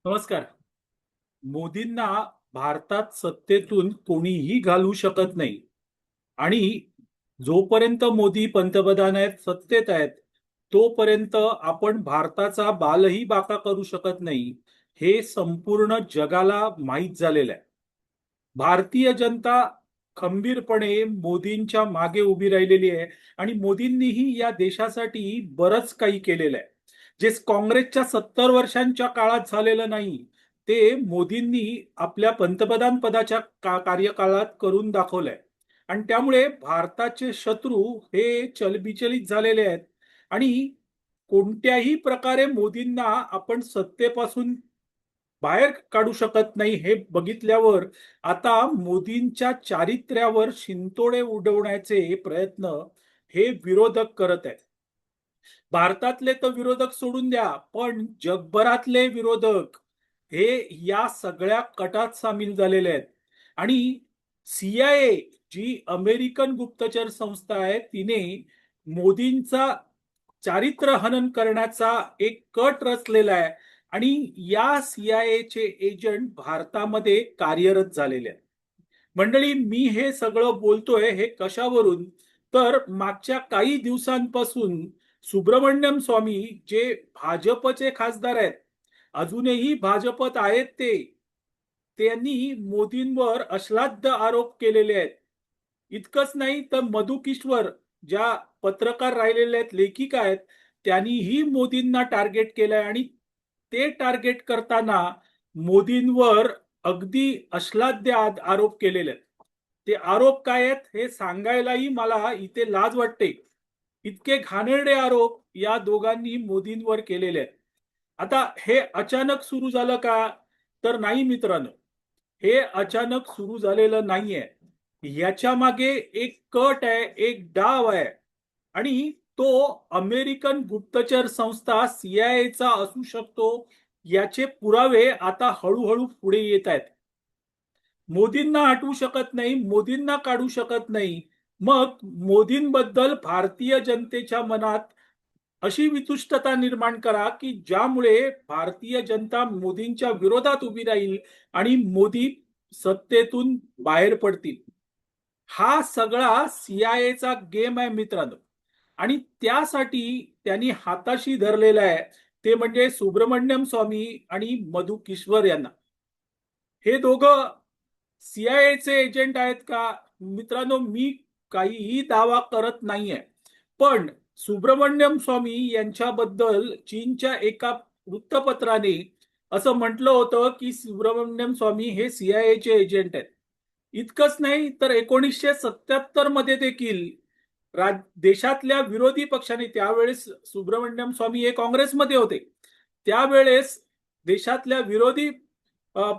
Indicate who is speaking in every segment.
Speaker 1: नमस्कार. मोदींना भारतात सत्तेतून कोणीही घालवू शकत नाही आणि जोपर्यंत मोदी पंतप्रधान आहेत, सत्तेत आहेत, तोपर्यंत आपण भारताचा बालही बाका करू शकत नाही. हे संपूर्ण जगाला माहीत झालेलं आहे. भारतीय जनता खंबीरपणे मोदींच्या मागे उभी राहिलेली आहे आणि मोदींनीही या देशासाठी बरंच काही केलेलं आहे. जे काँग्रेसच्या 70 वर्षांच्या काळात झालेलं नाही, ते मोदींनी आपल्या पंतप्रधान पदाच्या कार्यकाळात करून दाखवलंय. आणि त्यामुळे भारताचे शत्रू हे चलबिचलित झालेले आहेत आणि कोणत्याही प्रकारे मोदींना आपण सत्तेपासून बाहेर काढू शकत नाही. हे बघितल्यावर आता मोदींच्या चारित्र्यावर शिंतोडे उडवण्याचे प्रयत्न हे विरोधक करत आहेत. भारतातले तर विरोधक सोडून द्या, पण जगभरातले विरोधक हे या सगळ्या कटात सामील झालेले आहेत. आणि CIA, जी अमेरिकन गुप्तचर संस्था आहे, तिने मोदींचा चारित्र्य हनन करण्याचा एक कट रचलेला आहे आणि या CIA चे एजंट भारतामध्ये कार्यरत झालेले आहेत. मंडळी, मी हे सगळं बोलतोय हे कशावरून, तर मागच्या काही दिवसांपासून सुब्रमण्यम स्वामी, जे भाजपचे खासदार आहेत, अजूनही भाजपत आहेत, त्यांनी मोदींवर अश्लाघ्य आरोप केलेले आहेत. इतकंच नाही तर मधु किश्वर, ज्या पत्रकार राहिलेल्या आहेत, लेखिका आहेत, त्यांनीही मोदींना टार्गेट केलंय आणि ते टार्गेट करताना मोदींवर अगदी अश्लाघ्य आरोप केलेले आहेत. ते आरोप काय आहेत हे सांगायलाही मला इथे लाज वाटते. इतके घाणेरडे आरोप या दोघांनी मोदींवर केलेले आहेत. आता हे अचानक सुरू झालं का? तर नाही मित्रांनो, हे अचानक सुरू झालेलं नाहीये. याच्या मागे एक कट आहे, एक डाव आहे आणि तो अमेरिकन गुप्तचर संस्था CIA असू शकतो. याचे पुरावे आता हळूहळू पुढे येत आहेत. मोदींना हटवू शकत नाही, मोदींना काढू शकत नाही. मग मोदींबद्दल भारतीय जनतेच्या मनात अशी वितुष्टता निर्माण करा की ज्यामुळे भारतीय जनता मोदींच्या विरोधात उभी राहील आणि मोदी सत्तेतून बाहेर पडतील. हा सगळा CIA गेम आहे मित्रांनो. आणि त्यासाठी त्यांनी हाताशी धरलेला आहे, ते म्हणजे सुब्रमण्यम स्वामी आणि मधु किश्वर यांना. हे दोघं CIA एजंट आहेत का? मित्रांनो, मी काहीही दावा करत नाहीये, पण सुब्रमण्यम स्वामी यांच्याबद्दल चीनच्या एका वृत्तपत्राने असं म्हटलं होतं की सुब्रमण्यम स्वामी हे CIA एजंट आहेत. इतकंच नाही तर 1977 मध्ये देखील देशातल्या विरोधी पक्षाने, त्यावेळेस सुब्रमण्यम स्वामी हे काँग्रेसमध्ये होते, त्यावेळेस देशातल्या विरोधी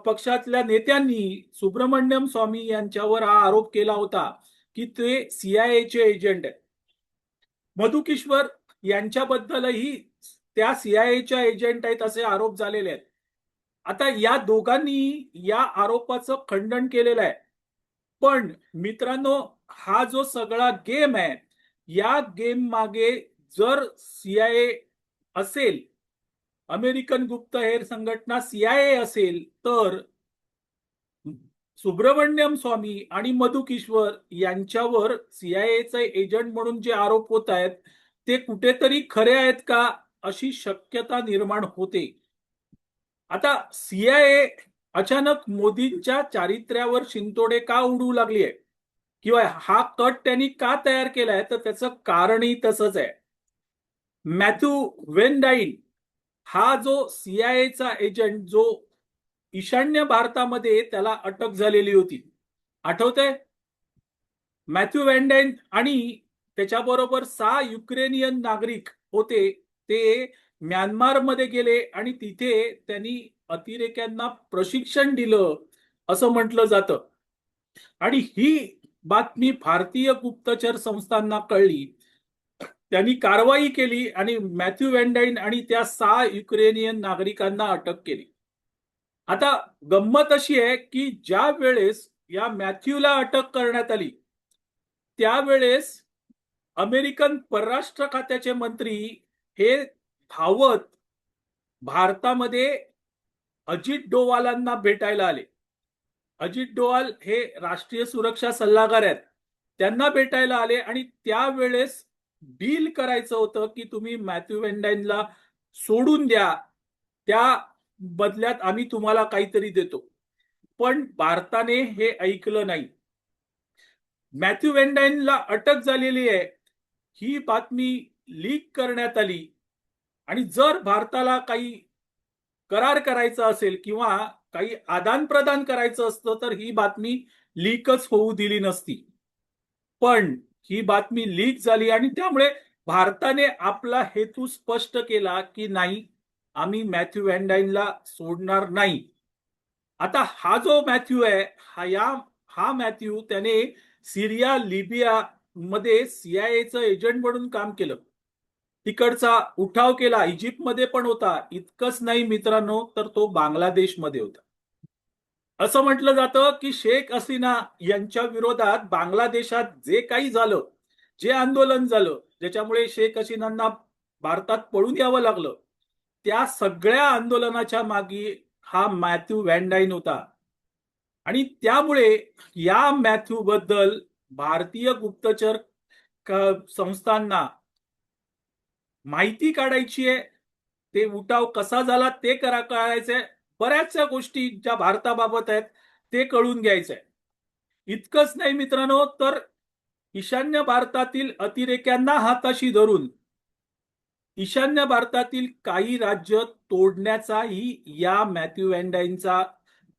Speaker 1: पक्षातल्या नेत्यांनी सुब्रमण्यम स्वामी यांच्यावर हा आरोप केला होता की ते CIA एजंट आहेत. मधु किश्वर यांच्याबद्दलही त्या CIA एजंट आहेत असे आरोप झालेले आहेत. आता या दोघांनी या आरोपाचं खंडन केलेलं आहे. पण मित्रांनो, हा जो सगळा गेम आहे, या गेम मागे जर CIA असेल, अमेरिकन गुप्तहेर संघटना CIA असेल, तर सुब्रमण्यम स्वामी आणि मधु किश्वर यांच्यावर CIA एजंट म्हणून जे आरोप होत आहेत, ते कुठेतरी खरे आहेत का, अशी शक्यता निर्माण होते. आता CIA अचानक मोदींच्या चारित्र्यावर शिंतोडे का उडवू लागली आहे किंवा हा कट त्यांनी का तयार केलाय, तर त्याचं कारणही तसंच आहे. मॅथ्यू वेनडाईन हा जो CIA एजंट, जो ईशान्य भारतामध्ये त्याला अटक झालेली होती, आठवतंय? मॅथ्यू वेनडाईन आणि त्याच्याबरोबर 6 युक्रेनियन नागरिक होते, ते म्यानमारमध्ये गेले आणि तिथे त्यांनी अतिरेक्यांना प्रशिक्षण दिलं असं म्हटलं जातं. आणि ही बातमी भारतीय गुप्तचर संस्थांना कळली. त्यांनी कारवाई केली आणि मॅथ्यू वेनडाईन आणि त्या 6 युक्रेनियन नागरिकांना अटक केली. आता गंमत अशी आहे की ज्या वेळेस या मॅथ्यूला अटक करण्यात आली, त्यावेळेस अमेरिकन परराष्ट्र खात्याचे मंत्री हे धावत भारतामध्ये अजित डोवालांना भेटायला आले. अजित डोवाल हे राष्ट्रीय सुरक्षा सल्लागार आहेत. त्यांना भेटायला आले आणि त्यावेळेस डील करायचं होतं की तुम्ही मॅथ्यू वेंडाईनला सोडून द्या, त्या बदल्यात आम्ही तुम्हाला काहीतरी देतो. पण भारताने हे ऐकलं नाही. मॅथ्यू वेंडाईनला अटक झालेली आहे ही बातमी लीक करण्यात आली आणि जर भारताला काही करार करायचा असेल किंवा काही आदान प्रदान करायचं असतं तर ही बातमी लीकच होऊ दिली नसती. पण ही बातमी लीक झाली आणि त्यामुळे भारताने आपला हेतू स्पष्ट केला की नाही, आम्ही मॅथ्यू वेंडाईनला सोडणार नाही. आता हा जो मॅथ्यू आहे हा मॅथ्यू त्याने सिरिया लिबिया मध्ये सीआयएचं एजंट म्हणून काम केलं. तिकडचा उठाव केला, इजिप्तमध्ये पण होता. इतकंच नाही मित्रांनो, तर तो बांगलादेशमध्ये होता. असं म्हटलं जातं की शेख हसीना यांच्या विरोधात बांगलादेशात जे काही झालं, जे आंदोलन झालं, ज्याच्यामुळे शेख हसीनांना भारतात पळून यावं लागलं, त्या सगळ्या आंदोलनाच्या मागे हा मॅथ्यू वेंडाईन होता. आणि त्यामुळे या मॅथ्यू बद्दल भारतीय गुप्तचर संस्थांना माहिती काढायची आहे. ते उठाव कसा झाला ते कळायचंय. बऱ्याचशा गोष्टी ज्या भारताबाबत आहेत ते कळून घ्यायचंय. इतकंच नाही मित्रांनो, तर ईशान्य भारतातील अतिरेक्यांना हाताशी धरून ईशान्य भारतातील काही राज्य तोडण्याचाही या मॅथ्यू वेंडाईनचा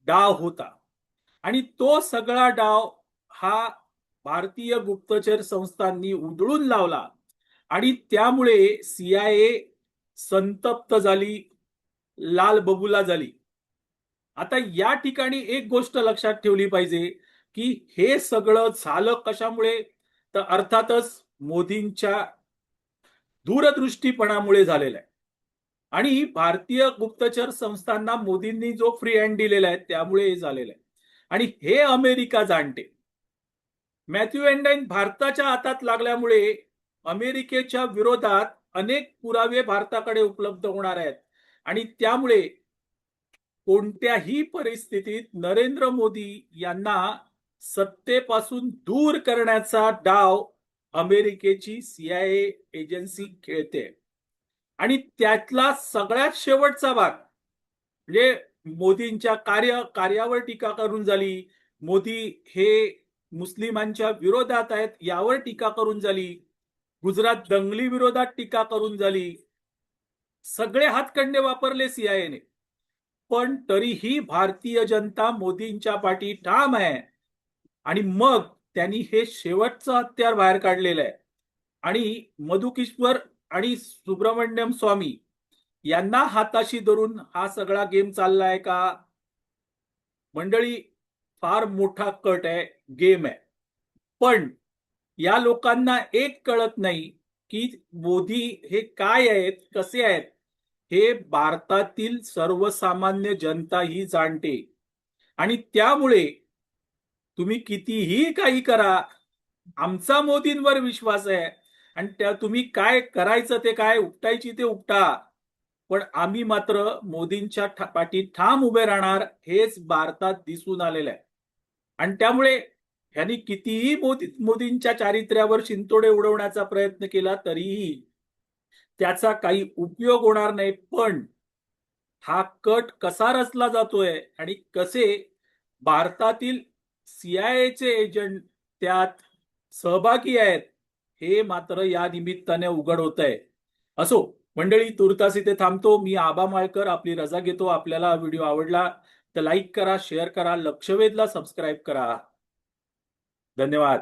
Speaker 1: डाव होता. आणि तो सगळा डाव हा भारतीय गुप्तचर संस्थांनी उधळून लावला आणि त्यामुळे सीआयए संतप्त झाली, लाल बबुला झाली. आता या ठिकाणी एक गोष्ट लक्षात ठेवली पाहिजे की हे सगळं झालं कशामुळे, तर अर्थातच मोदींच्या दूरदृष्टीपणामुळे झालेलं आहे. आणि भारतीय गुप्तचर संस्थांना मोदींनी जो फ्री हँड दिलेला आहे त्यामुळे हे झालेलं आहे. आणि हे अमेरिका जाणते. मॅथ्यू वेंडाईन भारताच्या हातात लागल्यामुळे अमेरिकेच्या विरोधात अनेक पुरावे भारताकडे उपलब्ध होणार आहेत आणि त्यामुळे कोणत्याही परिस्थितीत नरेंद्र मोदी यांना सत्तेपासून दूर करण्याचा डाव अमेरिकेची सीआयए एजन्सी खेळते. आणि त्यातला सगळ्यात शेवटचा भाग म्हणजे मोदींच्या कार्यावर टीका करून झाली, मोदी हे मुस्लिमांच्या विरोधात आहेत यावर टीका करून झाली, गुजरात दंगली विरोधात टीका करून झाली. सगळे हातखंडे वापरले सीआयएने, पण तरीही भारतीय जनता मोदींच्या पाठी ठाम आहे. आणि मग त्यांनी हे शेवटचं हत्यार बाहेर काढलेलं आहे आणि मधुकिश्वर आणि सुब्रमण्यम स्वामी यांना हाताशी धरून हा सगळा गेम चाललाय का? मंडळी, फार मोठा कट आहे, गेम आहे. पण या लोकांना एक कळत नाही की मोदी हे काय आहेत, कसे आहेत, हे भारतातील सर्वसामान्य जनता ही जाणते. आणि त्यामुळे तुम्ही कितीही काही करा, आमचा मोदींवर विश्वास आहे आणि त्या तुम्ही काय करायचं ते काय उपटायची ते उपटा, पण आम्ही मात्र मोदींच्या पाठी ठाम उभे राहणार, हेच भारतात दिसून आलेलं आहे. आणि त्यामुळे ह्यांनी कितीही मोदींच्या चारित्र्यावर शिंतोडे उडवण्याचा प्रयत्न केला तरीही त्याचा काही उपयोग होणार नाही. पण हा कट कसा रचला जातोय आणि कसे भारतातील सीआयएचे एजंट त्यात सहभागी आहेत, हे मात्र या निमित्ताने उघड होत आहे. असो मंडळी, तुर्तास इथे थांबतो. मी आबा माळकर आपली रजा घेतो. आपल्याला हा व्हिडिओ आवडला तर लाईक करा, शेअर करा, लक्षवेधला सबस्क्राईब करा. धन्यवाद.